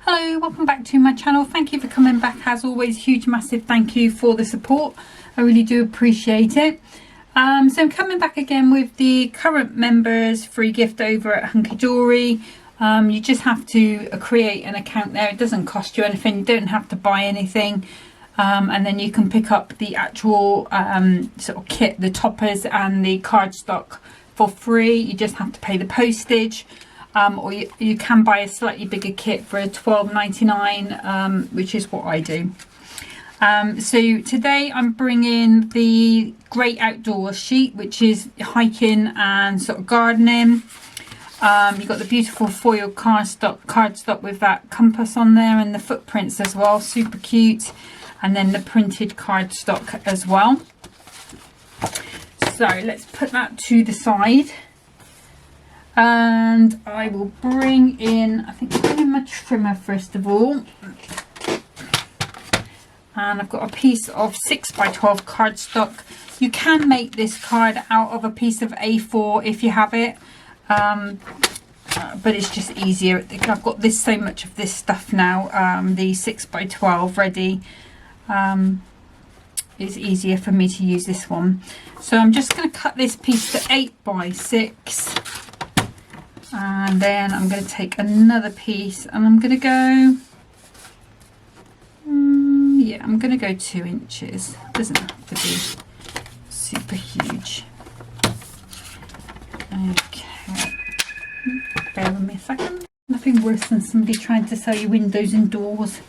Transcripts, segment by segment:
Hello, welcome back to my channel. Thank you for coming back. As always, huge massive thank you for the support. I really do appreciate it. So I'm coming back again with the current members free gift over at Hunkydorys. You just have to create an account there. It doesn't cost you anything. You don't have to buy anything. And then you can pick up the actual sort of kit, the toppers and the cardstock for free. You just have to pay the postage. Or you can buy a slightly bigger kit for $12.99, which is what I do. So today I'm bringing the Great Outdoors sheet, which is hiking and sort of gardening. You've got the beautiful foil cardstock with that compass on there and the footprints as well, super cute. And then the printed cardstock as well. So let's put that to the side. And I will bring in, I think I'll bring in my trimmer first of all. And I've got a piece of 6x12 cardstock. You can make this card out of a piece of A4 if you have it. But it's just easier. I've got so much of this stuff now, the 6x12 ready. It's easier for me to use this one. So I'm just going to cut this piece to 8x6. And then I'm going to take another piece and I'm going to go, yeah, I'm going to go 2 inches. Doesn't have to be super huge. Okay, bear with me a second. Nothing worse than somebody trying to sell you windows and doors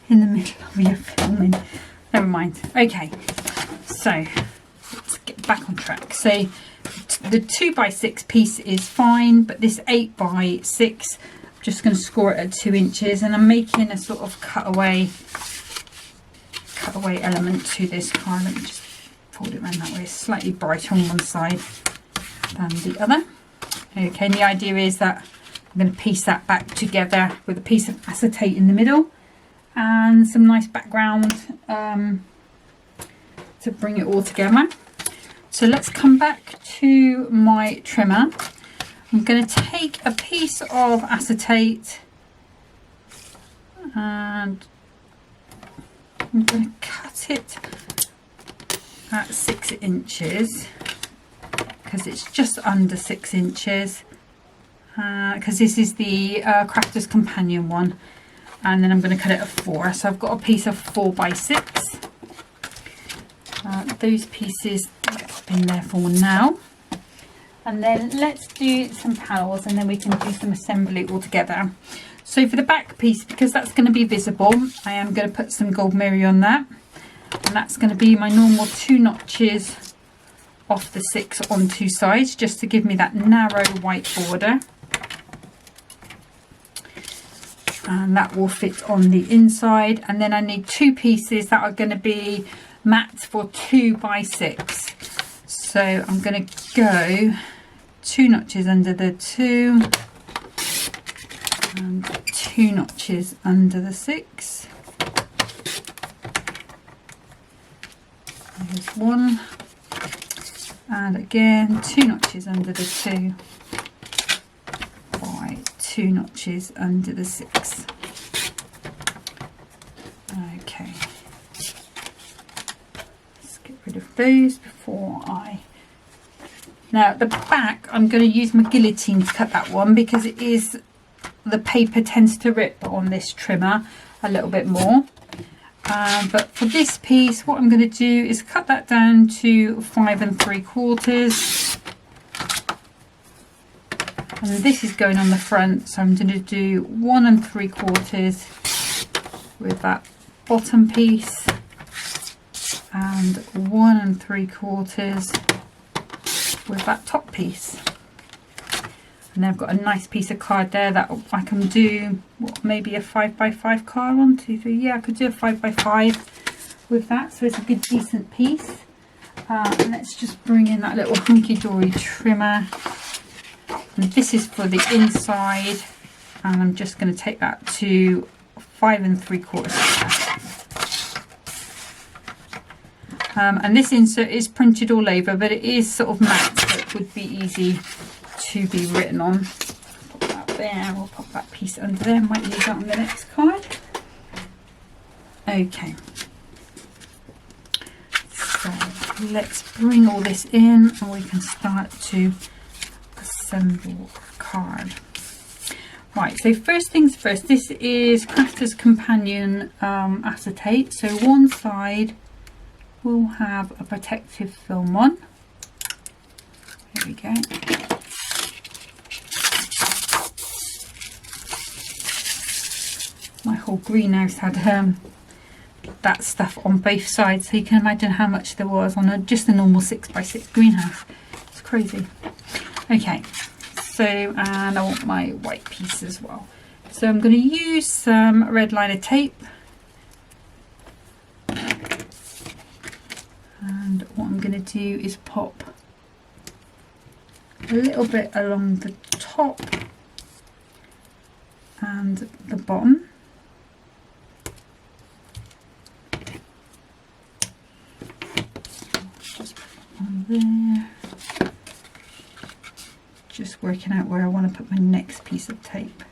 in the middle of your filming. Never mind. Okay, so let's get back on track. So the 2x6 piece is fine, but this 8x6, I'm just going to score it at 2 inches, and I'm making a sort of cutaway element to this card. Let me just fold it around that way. It's slightly brighter on one side than the other. Okay, and the idea is that I'm going to piece that back together with a piece of acetate in the middle and some nice background to bring it all together. So let's come back to my trimmer. I'm going to take a piece of acetate and I'm going to cut it at 6 inches because it's just under 6 inches because this is the Crafter's Companion one, and then I'm going to cut it at 4. So I've got a piece of 4x6. Those pieces get in there for now, and then let's do some panels and then we can do some assembly all together. So for the back piece, because that's going to be visible, I am going to put some gold mirror on that, and that's going to be my normal 2 notches off the 6 on 2 sides, just to give me that narrow white border, and that will fit on the inside. And then I need 2 pieces that are going to be mats for 2x6. So I'm going to go 2 notches under the 2 and 2 notches under the 6. There's 1, and again 2 notches under the 2 by 2 notches under the 6. Okay. Rid of those before now at the back I'm going to use my guillotine to cut that one, because it is, the paper tends to rip on this trimmer a little bit more, but for this piece what I'm going to do is cut that down to 5 3/4, and this is going on the front, so I'm going to do 1 3/4 with that bottom piece and 1 3/4 with that top piece. And then I've got a nice piece of card there that I can do, what, maybe a 5x5 card. 1 2 3, yeah, I could do a 5x5 with that, so it's a good decent piece. And let's just bring in that little Hunkydorys trimmer, and this is for the inside, and I'm just going to take that to 5 3/4. And this insert is printed all over, but it is sort of matte, so it would be easy to be written on. Put that there. We'll pop that piece under there. Might use that on the next card. Okay. So let's bring all this in and we can start to assemble our card. Right, so first things first, this is Crafter's Companion acetate. So one side will have a protective film on. There we go. My whole greenhouse had that stuff on both sides, so you can imagine how much there was on just a normal 6x6 greenhouse. It's crazy. Okay. So, and I want my white piece as well. So I'm going to use some red liner tape. And what I'm going to do is pop a little bit along the top and the bottom. Just put it on there. Just working out where I want to put my next piece of tape.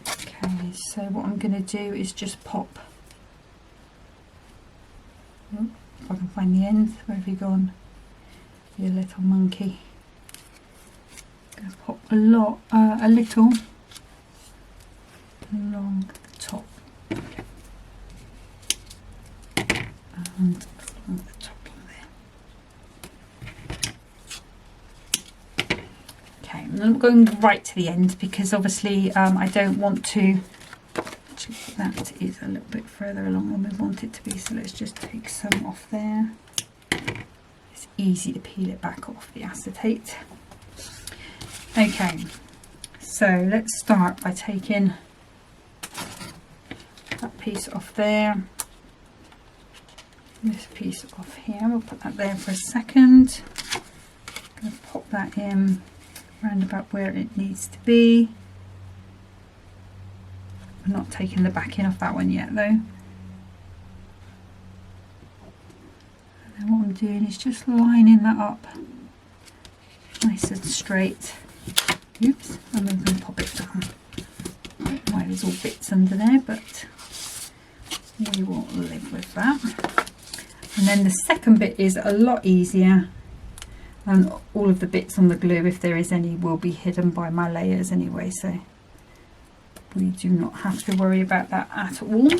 Okay, so what I'm going to do is just pop. Oh, if I can find the end. Where have you gone, you little monkey? Going to pop a little along the top and along the top there. Okay, I'm not going right to the end because obviously I don't want to. Actually, that is a little bit further along than we want it to be, so let's just take some off there. It's easy to peel it back off the acetate. Okay, so let's start by taking that piece off there, this piece off here. We'll put that there for a second. I'm going to pop that in round about where it needs to be. I'm not taking the backing off that one yet though. And then what I'm doing is just lining that up nice and straight. Oops, and then I'm going to pop it down. Why there's all bits under there, but we will live with that. And then the second bit is a lot easier, and all of the bits on the glue, if there is any, will be hidden by my layers anyway, so we do not have to worry about that at all.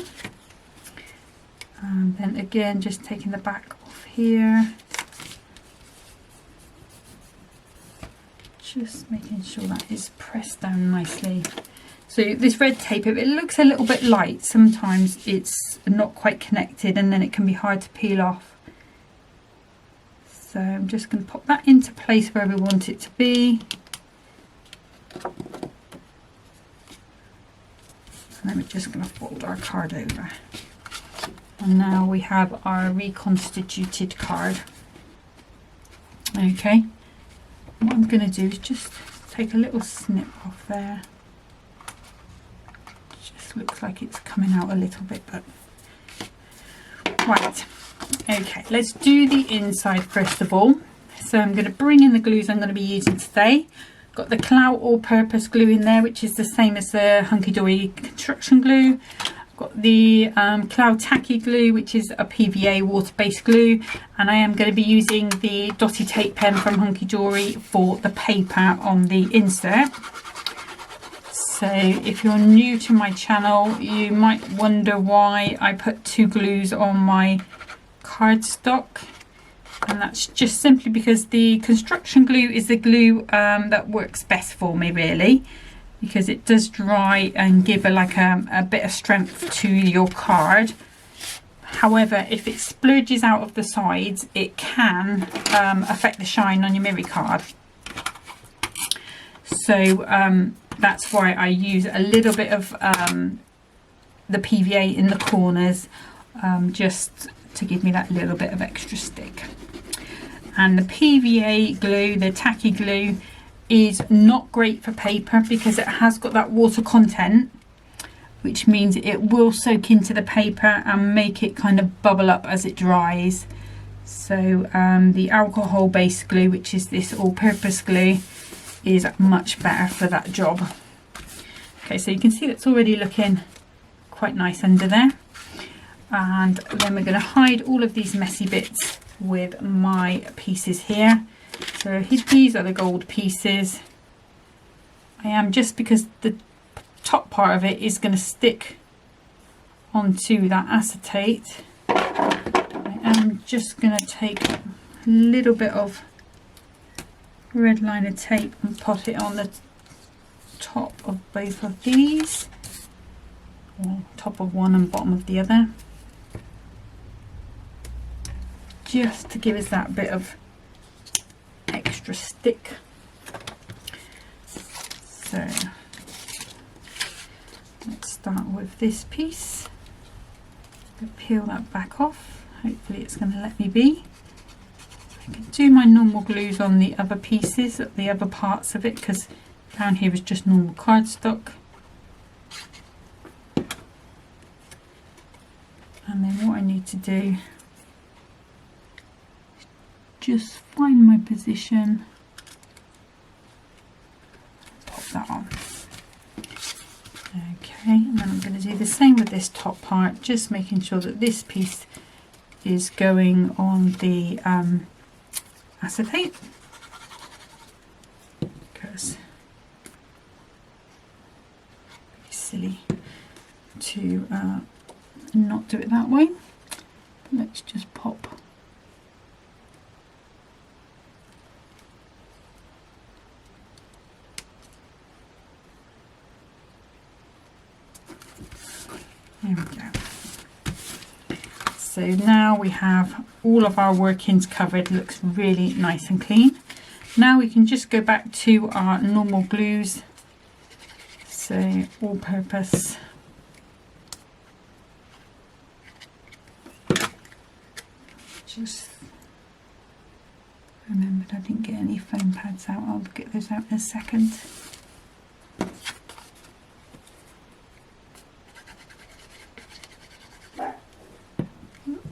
And then again, just taking the back off here. Just making sure that is pressed down nicely. So this red tape, if it looks a little bit light, sometimes it's not quite connected and then it can be hard to peel off. So I'm just going to pop that into place where we want it to be. And then we're just going to fold our card over. And now we have our reconstituted card. Okay. What I'm going to do is just take a little snip off there. Just looks like it's coming out a little bit, but right. Okay, let's do the inside first of all. So I'm going to bring in the glues I'm going to be using today. Got the Clout all-purpose glue in there, which is the same as the Hunkydorys construction glue. Got the Cloud Tacky glue, which is a PVA water-based glue, and I am going to be using the dotty tape pen from Hunkydorys for the paper on the insert. So if you're new to my channel, you might wonder why I put two glues on my cardstock, and that's just simply because the construction glue is the glue that works best for me, really, because it does dry and give a bit of strength to your card. However, if it splurges out of the sides, it can affect the shine on your mirror card. So that's why I use a little bit of the PVA in the corners, just to give me that little bit of extra stick. And the PVA glue, the tacky glue, is not great for paper because it has got that water content, which means it will soak into the paper and make it kind of bubble up as it dries. So the alcohol based glue, which is this all-purpose glue, is much better for that job. Okay, so you can see it's already looking quite nice under there. And then we're going to hide all of these messy bits with my pieces here. So these are the gold pieces. I am, just because the top part of it is going to stick onto that acetate, I am just going to take a little bit of red liner tape and put it on the top of both of these, or top of one and bottom of the other, just to give us that bit of extra stick. So let's start with this piece. Peel that back off. Hopefully it's going to let me be. I can do my normal glues on the other pieces, the other parts of it, because down here is just normal cardstock. And then what I need to do is just find my position, pop that on. Okay, and then I'm going to do the same with this top part, just making sure that this piece is going on the acetate, because it's silly to not do it that way. Let's just pop there we go. So now we have all of our workings covered. Looks really nice and clean. Now we can just go back to our normal glues. So all-purpose. Just remembered I didn't get any foam pads out. I'll get those out in a second.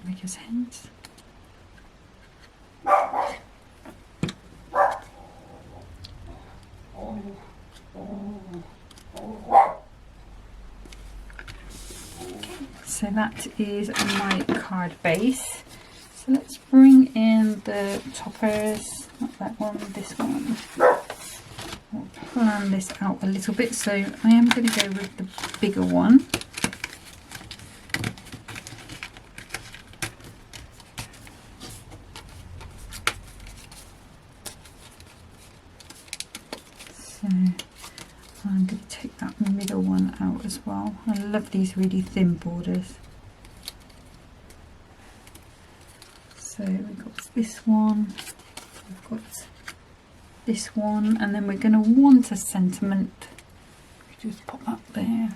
Make his hands. So that is my card base. So let's bring in the toppers, not that one, this one. We'll plan this out a little bit. So I am going to go with the bigger one. So I'm going to take that middle one out as well. I love these really thin borders. So we've got this one, we've got this one, and then we're going to want a sentiment. Just pop that there.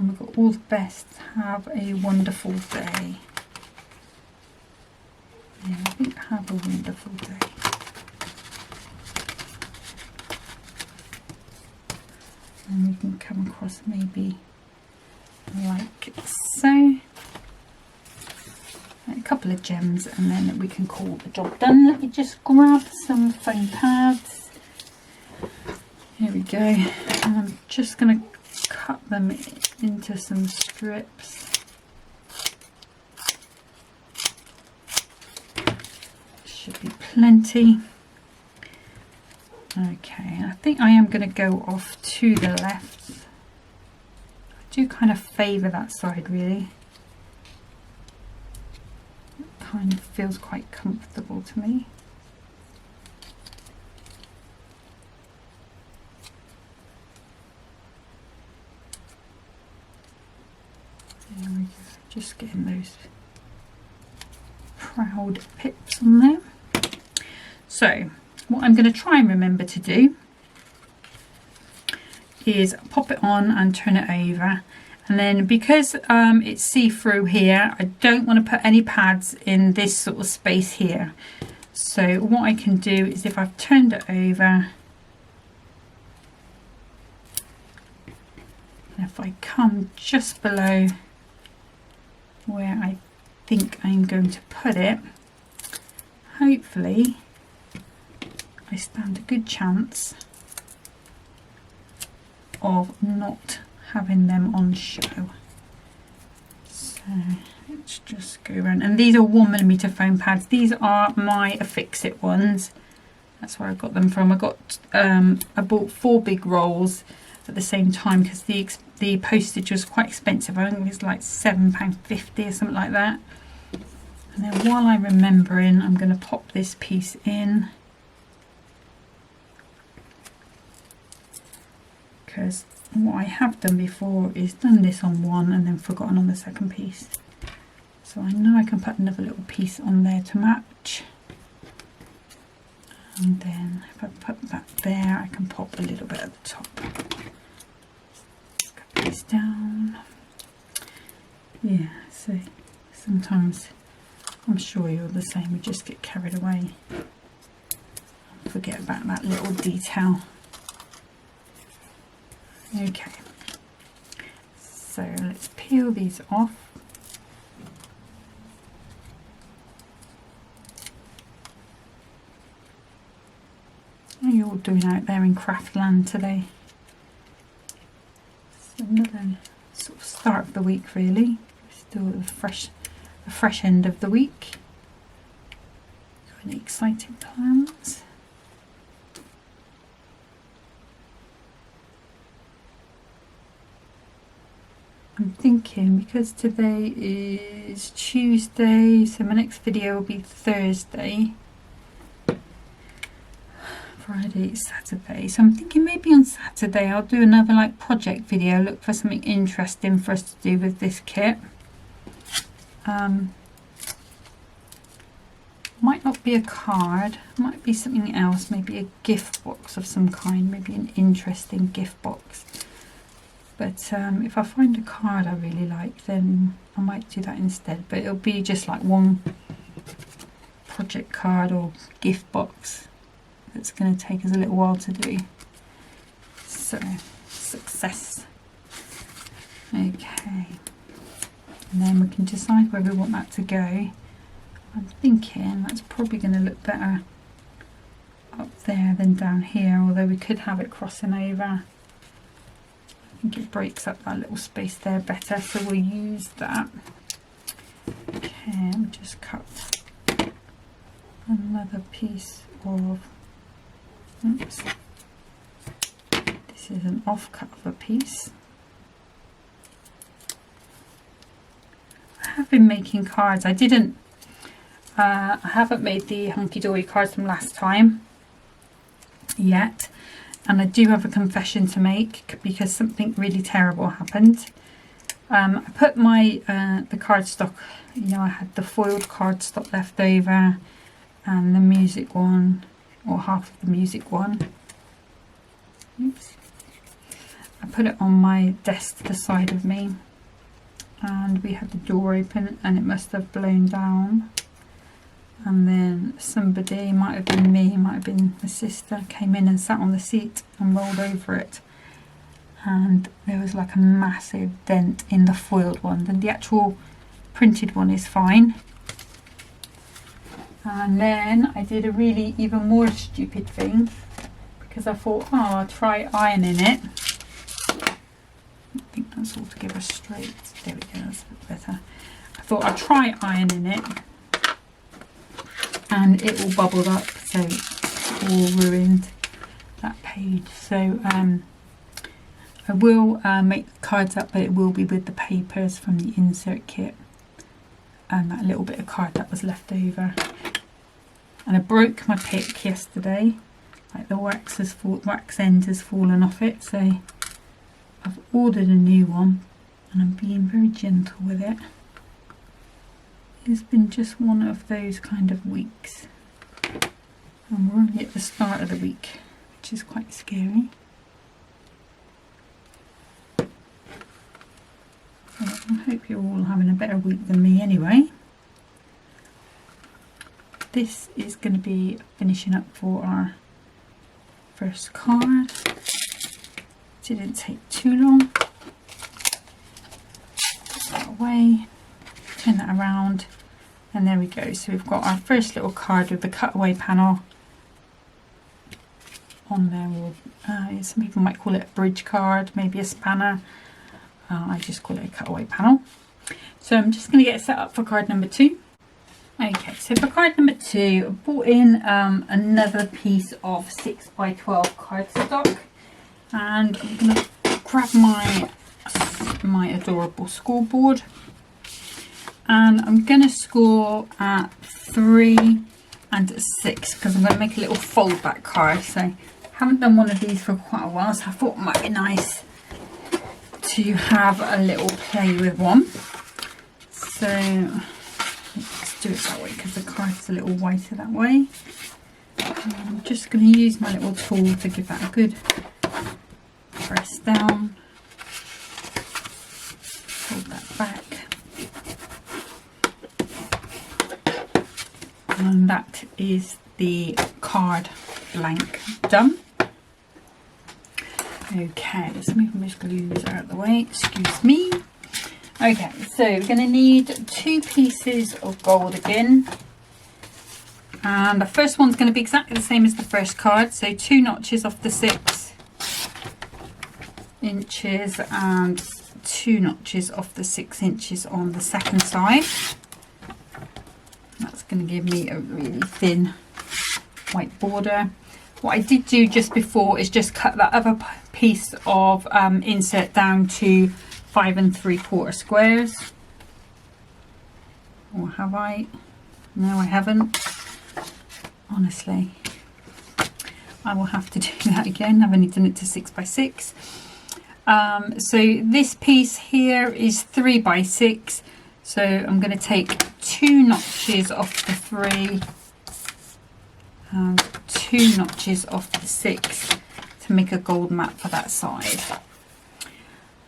We've got all the best. Have a wonderful day. Yeah, I think have a wonderful day. And we can come across maybe like so. A couple of gems, and then we can call the job done. Let me just grab some foam pads. Here we go. And I'm just going to cut them into some strips. Should be plenty. Okay, I think I am going to go off to the left. I do kind of favour that side really. Kind of feels quite comfortable to me. There we go. Just getting those proud pips on there. So what I'm going to try and remember to do is pop it on and turn it over. And then because it's see-through here, I don't want to put any pads in this sort of space here. So what I can do is, if I've turned it over, And if I come just below where I think I'm going to put it, hopefully I stand a good chance of not having them on show. So let's just go around, and these are 1mm foam pads. These are my Fix-It ones. That's where I got them from. I bought 4 big rolls at the same time because the postage was quite expensive. I think it was like £7.50 or something like that. And then while I'm remembering, I'm going to pop this piece in, because what I have done before is done this on one and then forgotten on the second piece. So I know I can put another little piece on there to match. And then if I put that there, I can pop a little bit at the top. Cut these down. Yeah, so sometimes, I'm sure you're the same, we just get carried away. Forget about that little detail. Okay, so let's peel these off. What are you all doing out there in Craftland today? It's another sort of start of the week, really. Still the fresh end of the week. Got any exciting plans? I'm thinking, because today is Tuesday, so my next video will be Thursday. Friday, Saturday. So I'm thinking maybe on Saturday I'll do another like project video, look for something interesting for us to do with this kit. Might not be a card, might be something else, maybe a gift box of some kind, maybe an interesting gift box. But if I find a card I really like, then I might do that instead. But it'll be just like one project card or gift box. It's going to take us a little while to do. So, success. Okay. And then we can decide where we want that to go. I'm thinking that's probably going to look better up there than down here, although we could have it crossing over. I think it breaks up that little space there better, so we'll use that. Okay, I'll just cut another piece of, oops, this is an offcut of a piece. I have been making cards. I haven't made the Hunkydorys cards from last time yet. And I do have a confession to make, because something really terrible happened. I put my the cardstock, you know, I had the foiled cardstock left over and the music one, or half of the music one. Oops. I put it on my desk to the side of me, and we had the door open and it must have blown down. And then somebody, might have been me, might have been my sister, came in and sat on the seat and rolled over it. And there was like a massive dent in the foiled one. Then the actual printed one is fine. And then I did a really even more stupid thing, because I thought, oh, I'll try ironing it. I think that's all together straight. There we go, that's a bit better. I thought I'd try ironing it, and it all bubbled up, so it's all ruined that page. So I will make the cards up, but it will be with the papers from the insert kit and that little bit of card that was left over. And I broke my pick yesterday, like the wax end has fallen off it, so I've ordered a new one and I'm being very gentle with it. It's been just one of those kind of weeks, and we're only at the start of the week, which is quite scary. So I hope you're all having a better week than me anyway. This is going to be finishing up for our first card. Didn't take too long. way, turn that around, and there we go. So we've got our first little card with the cutaway panel on there. Some people might call it a bridge card, maybe a spanner. I just call it a cutaway panel. So I'm just going to get set up for card number 2. Okay, so for card number 2, I brought in another piece of 6x12 cardstock, and I'm going to grab my adorable scoreboard, and I'm going to score at 3 and 6 because I'm going to make a little fold back card. So I haven't done one of these for quite a while, so I thought it might be nice to have a little play with one. So let's do it that way because the card's a little whiter that way. And I'm just going to use my little tool to give that a good press down. Hold that back. And that is the card blank done. Okay, so I'm just going to use that out of the way, excuse me. Okay, so we're going to need 2 pieces of gold again. And the first one's going to be exactly the same as the first card. So 2 notches off the 6 inches and 2 notches off the 6 inches on the second side. That's going to give me a really thin white border. What I did do just before is just cut that other piece of insert down to 5 3/4 squares. Or have I? No, I haven't. Honestly, I will have to do that again. I've only done it to 6x6. So this piece here is 3x6. So I'm going to take 2 notches off the 3 and 2 notches off the 6 to make a gold mat for that side.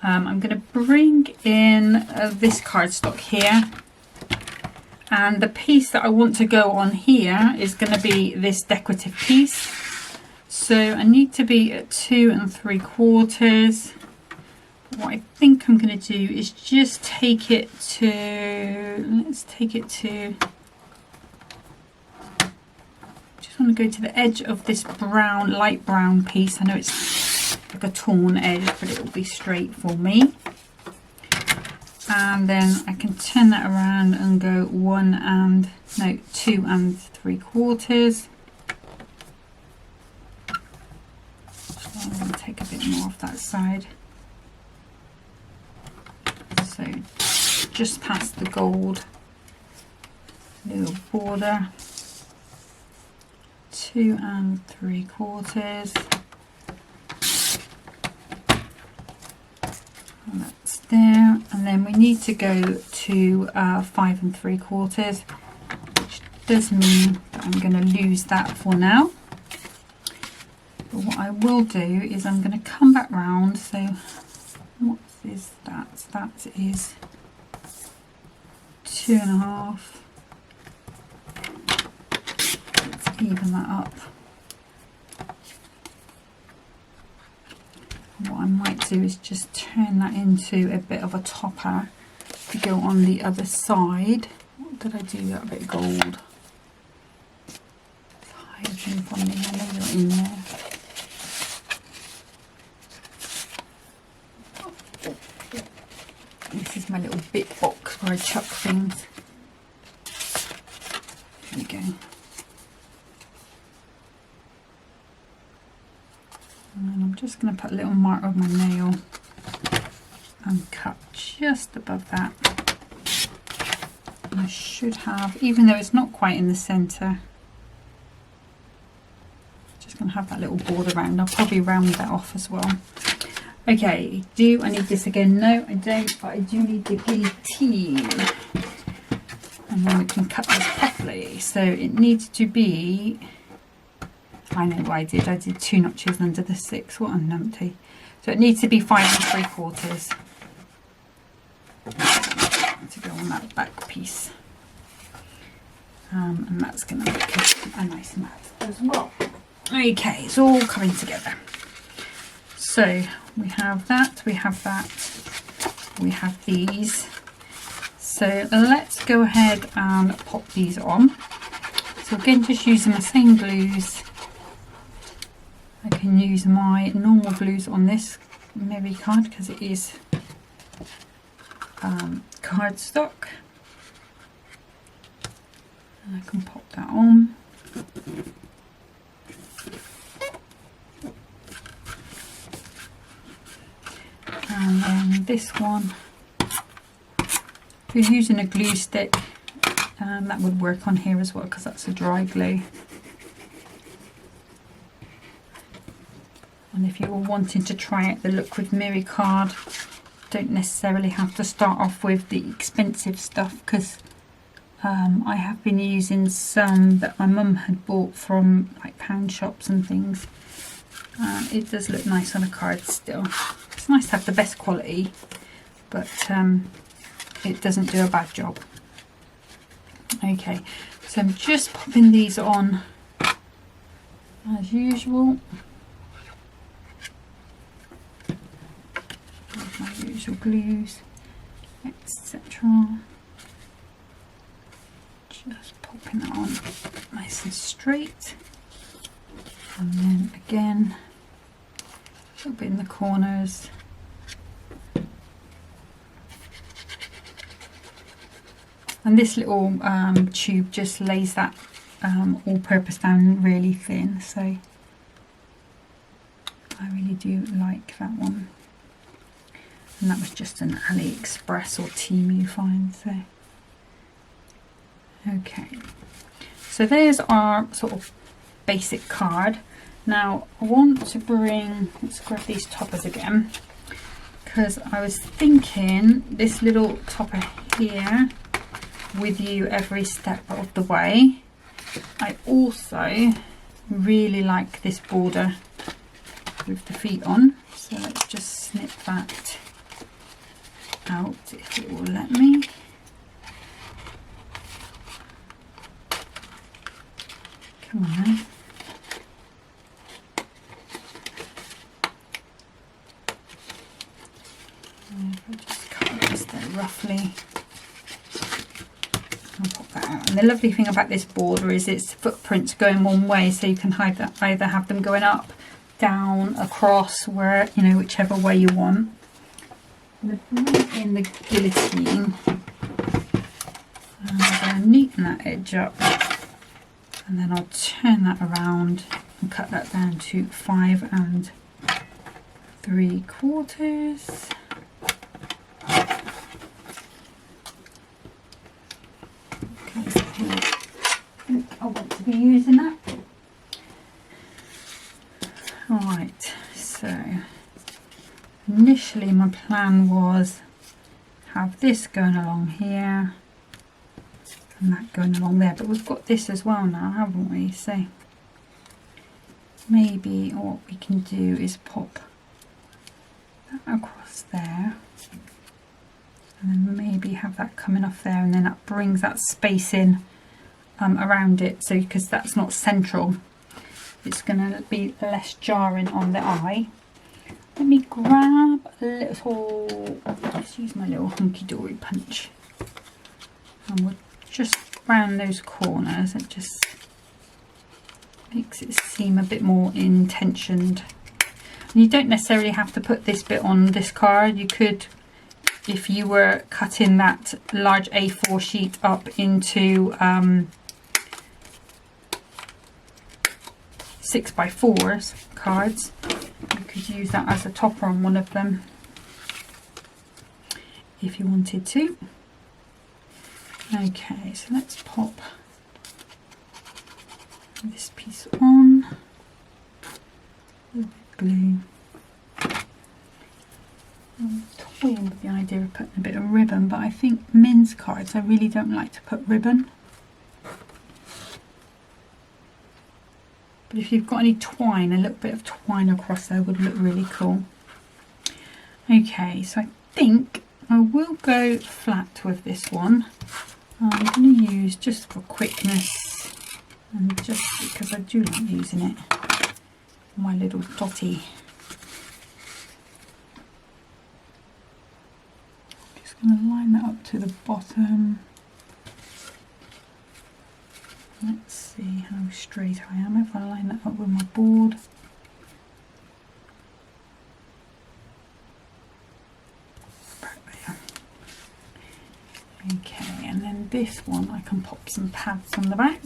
I'm going to bring in this cardstock here, and the piece that I want to go on here is going to be this decorative piece. So I need to be at 2 3/4. What I think I'm going to do is just take it to, let's take it to, just want to go to the edge of this brown, light brown piece. I know it's like a torn edge, but it will be straight for me. And then I can turn that around and go 2 3/4. I'm going to take a bit more off that side. So just past the gold little border, 2 3/4. And that's there, and then we need to go to 5 3/4, which does mean that I'm going to lose that for now. But what I will do is I'm going to come back round. So what is that? That is 2.5. Let's even that up. What I might do is just turn that into a bit of a topper to go on the other side. What did I do that bit of gold? It's hiding from me. I know you're in there. This is my little bit box where I chuck things. There we go. And I'm just going to put a little mark of my nail and cut just above that. And I should have, even though it's not quite in the centre, just going to have that little border round. I'll probably round that off as well. Okay, do I need this again? No, I don't, but I do need the guillotine. And then we can cut this properly. So it needs to be, I know what I did 2 notches under the 6, what a numpty. So it needs to be 5 3/4 to go on that back piece. And that's going to make a nice mat as well. Okay, it's all coming together. So we have that, we have that, we have these. So let's go ahead and pop these on. So again, just using the same glues. I can use my normal glues on this Mary card because it is cardstock. And I can pop that on. And then this one, if you're using a glue stick, that would work on here as well because that's a dry glue. And if you were wanting to try out the look with Miri card, don't necessarily have to start off with the expensive stuff, because I have been using some that my mum had bought from like pound shops and things. It does look nice on a card still. It's nice to have the best quality, but it doesn't do a bad job. Okay, so I'm just popping these on as usual. My usual glues, etc. Just popping that on nice and straight, and then again a little bit in the corners. And this little tube just lays that all-purpose down really thin, so I really do like that one. And that was just an AliExpress or Temu find. So okay, so there's our sort of basic card. Now I want to bring, let's grab these toppers again, because I was thinking this little topper here with you every step of the way. I also really like this border with the feet on, so let's just snip that out if it will let me. Come on then. If I just cut this there roughly, I'll pop that out. And the lovely thing about this border is its footprints going one way, so you can either have them going up, down, across, where, you know, whichever way you want. I'm going to bring in the guillotine, and I'm going to neaten that edge up, and then I'll turn that around and cut that down to 5 3/4. Okay, so I think I want to be using that. Alright, so initially my plan was have this going along here and that going along there, but we've got this as well now, haven't we? So maybe what we can do is pop that across there, and then maybe have that coming off there, and then that brings that space in around it, so because that's not central, it's going to be less jarring on the eye. Let me grab a little, let's use my little Hunkydorys punch, and we'll just round those corners. It just makes it seem a bit more intentioned. And you don't necessarily have to put this bit on this card. You could, if you were cutting that large A4 sheet up into 6x4s cards, you could use that as a topper on one of them if you wanted to. Okay, so let's pop this piece on, a little bit of glue. I'm toying with the idea of putting a bit of ribbon, but I think men's cards I really don't like to put ribbon. But if you've got any twine, a little bit of twine across there would look really cool. Okay, so I think I will go flat with this one. I'm going to use, just for quickness and just because I do like using it, my little dotty. I'm just I'm going to line that up to the bottom. Let's see how straight I am if I line that up with my board. Okay, and then this one I can pop some pads on the back.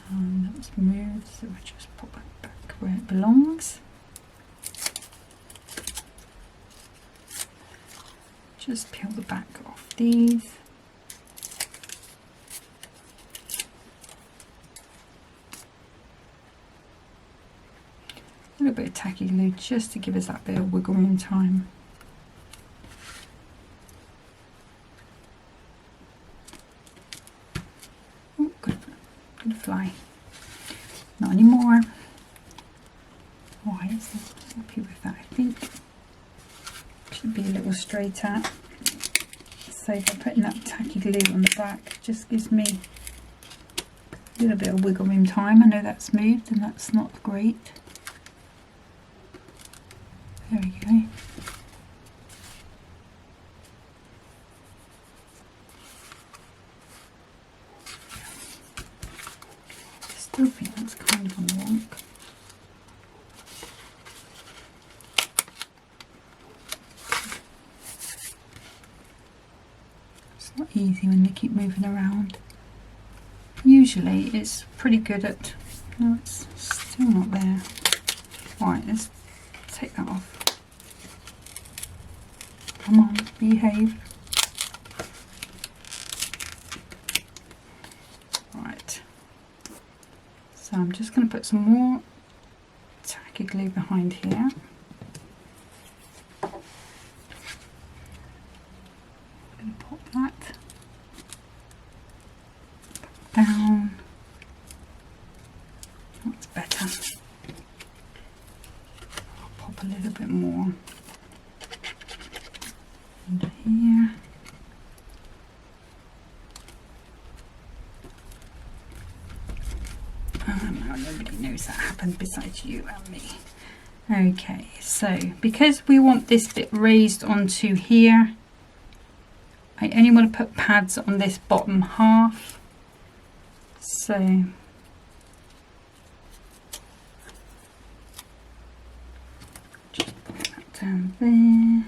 And that's moved, so I just pop it back where it belongs. Just peel the back off these. A little bit of tacky glue just to give us that bit of wiggle room time. Oh, good fly. Not anymore. Right, so happy with that, I think. Should be a little straighter. So by putting that tacky glue on the back, just gives me a little bit of wiggle room time. I know that's moved and that's not great. There we go. I still think that's kind of on the wonk. It's not easy when they keep moving around. Usually it's pretty good at... No, it's still not there. Right, let's take that off. Come on, behave. Right. So I'm just going to put some more tacky glue behind here. I'm going to pop that down. That's better. I'll pop a little bit more under here. Now nobody knows that happened besides you and me. Okay, so because we want this bit raised onto here, I only want to put pads on this bottom half. So just put that down there.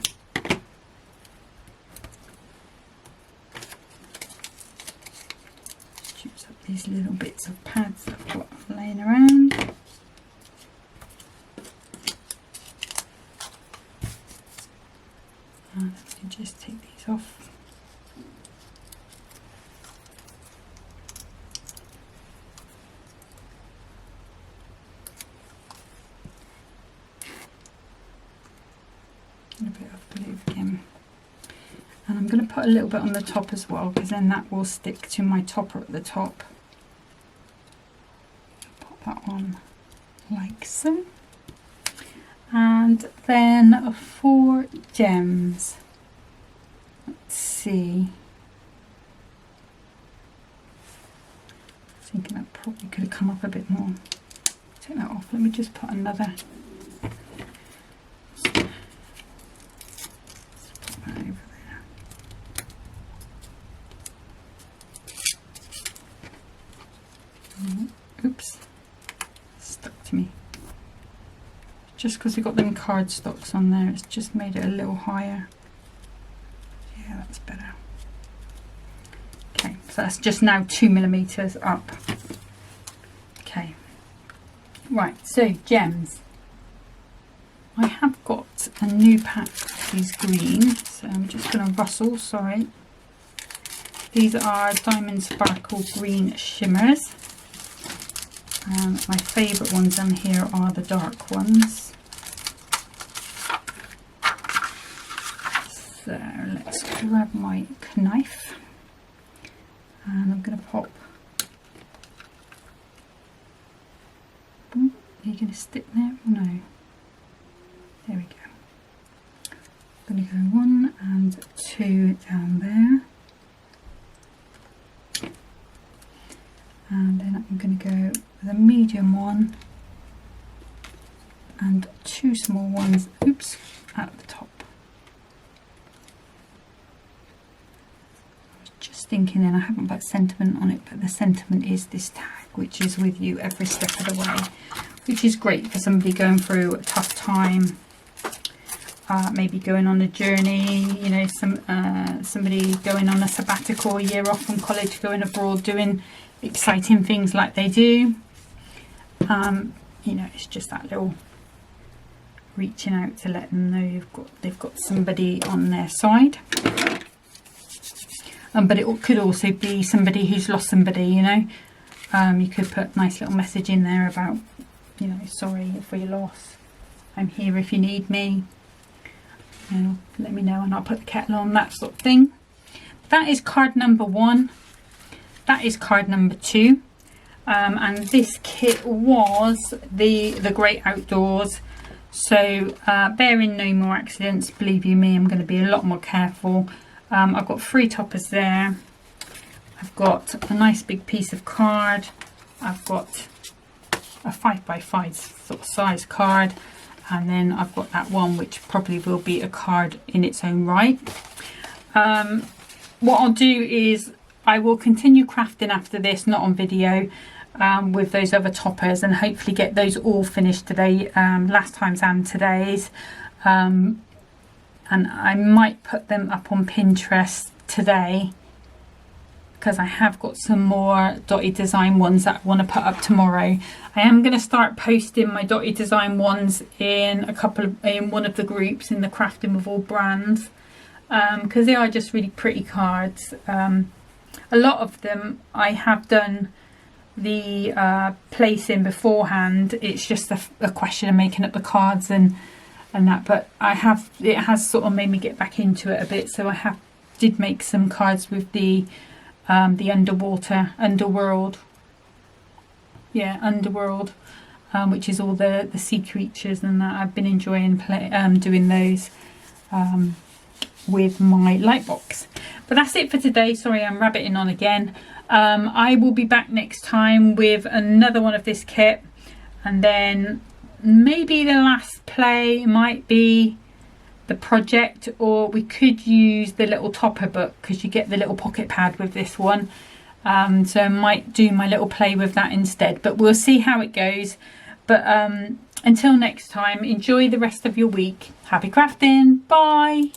Use up these little bits of pads that I've got laying around. And I can just take these off. A bit of blue again. And I'm going to put a little bit on the top as well, because then that will stick to my topper at the top. Pop that on like so. And then for gems, let's see. Thinking that probably could have come up a bit more. Take that off. Let me just put another. Let's put that over there. Oops, stuck to me. Just because we've got them cardstocks on there, it's just made it a little higher. Yeah, that's better. Okay, so that's just now 2mm up. Okay, right, so gems. I have got a new pack of these green, so I'm just going to rustle, sorry. These are Diamond Sparkle Green Shimmers. My favourite ones on here are the dark ones. So let's grab my knife and I'm going to pop. Are you going to stick there? No. There we go. I'm going to go 1 and 2 down there. And then I'm going to go with a medium one and 2 small ones, oops, at the top. I was just thinking then, I haven't put sentiment on it, but the sentiment is this tag, which is with you every step of the way, which is great for somebody going through a tough time, maybe going on a journey, you know, somebody going on a sabbatical, a year off from college, going abroad, doing exciting things like they do. You know, it's just that little reaching out to let them know they've got somebody on their side. But it could also be somebody who's lost somebody, you know. You could put a nice little message in there about, you know, sorry for your loss, I'm here if you need me, you know, let me know and I'll put the kettle on, that sort of thing. That is card number 1. That is card number 2. And this kit was the Great Outdoors. So bearing no more accidents, believe you me, I'm going to be a lot more careful. I've got 3 toppers there. I've got a nice big piece of card. I've got a 5x5 sort of size card, and then I've got that one which probably will be a card in its own right. What I'll do is I will continue crafting after this, not on video, with those other toppers, and hopefully get those all finished today, last time's and today's. And I might put them up on Pinterest today, because I have got some more dotted design ones that I want to put up tomorrow. I am going to start posting my dotted design ones in one of the groups in the Crafting with All Brands, because they are just really pretty cards. A lot of them I have done the placing beforehand. It's just a question of making up the cards and that, but it has sort of made me get back into it a bit. So I did make some cards with the underworld, which is all the sea creatures and that. I've been enjoying doing those with my light box. But that's it for today. Sorry, I'm rabbiting on again. I will be back next time with another one of this kit, and then maybe the last play might be the project, or we could use the little topper book, because you get the little pocket pad with this one. So I might do my little play with that instead, but we'll see how it goes. But until next time, enjoy the rest of your week. Happy crafting. Bye.